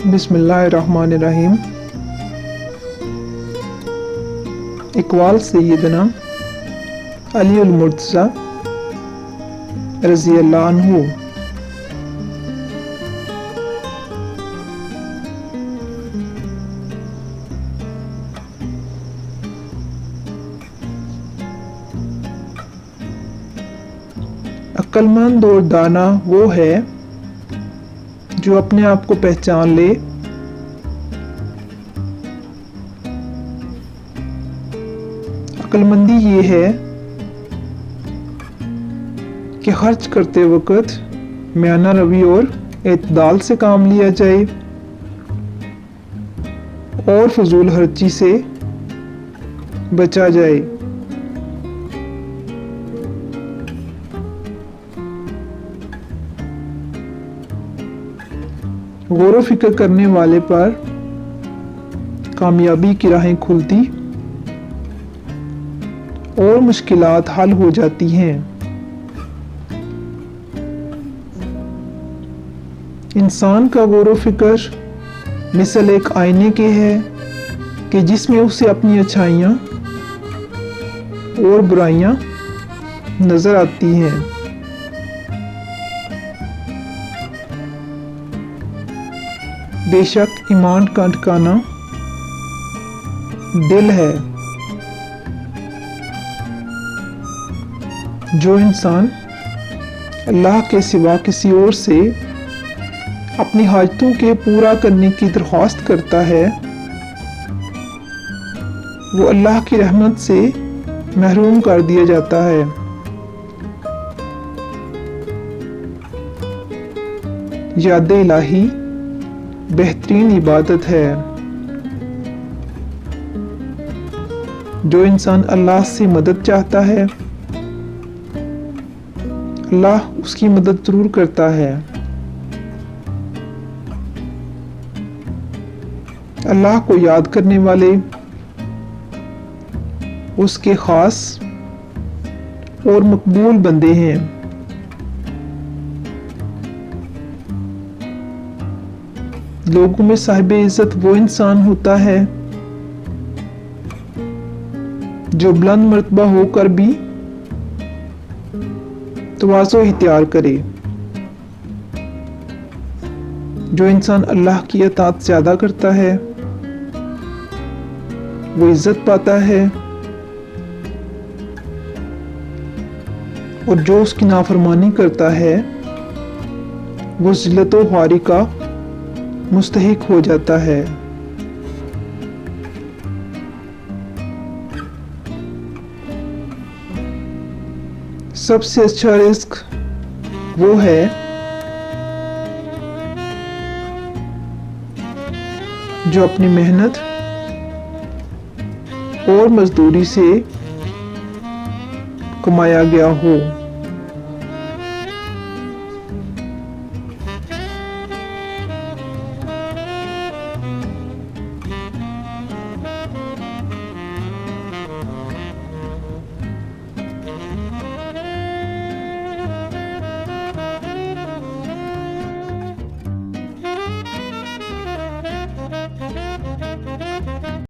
बिस्मिल्लाहिर्रहमानिर्रहीम। इकबाल सैयदना अली अल मुर्तज़ा रज़ी अल्लाह अन्हु। अक्लमंद और दाना वो है जो अपने आप को पहचान ले, अक्लमंदी ये है कि खर्च करते वक्त म्याना रवि और एतदाल से काम लिया जाए और फजूल खर्ची से बचा जाए। गौर फिक्र करने वाले पर कामयाबी की राहें खुलती और मुश्किलात हल हो जाती हैं। इंसान का गौर फिक्र मिसल एक आईने के है कि जिसमें उसे अपनी अच्छाइयाँ और बुराइयाँ नजर आती हैं। बेशक ईमान का ठिकाना दिल है। जो इंसान अल्लाह के सिवा किसी और से अपनी हाजतों के पूरा करने की दरख्वास्त करता है, वो अल्लाह की रहमत से महरूम कर दिया जाता है। याद इलाही बेहतरीन इबादत है। जो इंसान अल्लाह से मदद चाहता है, अल्लाह उसकी मदद जरूर करता है। अल्लाह को याद करने वाले उसके खास और मकबूल बंदे हैं। लोगों में साहिब इज्जत वो इंसान होता है जो बुलंद मर्तबा होकर भी तवाज़ो इख्तियार करे। जो इंसान अल्लाह की अताअत ज़्यादा करता है वो इज्जत पाता है, और जो उसकी नाफरमानी करता है वो ज़िल्लत व ख्वारी का मुस्तहिक हो जाता है। सबसे अच्छा रिस्क वो है जो अपनी मेहनत और मजदूरी से कमाया गया हो।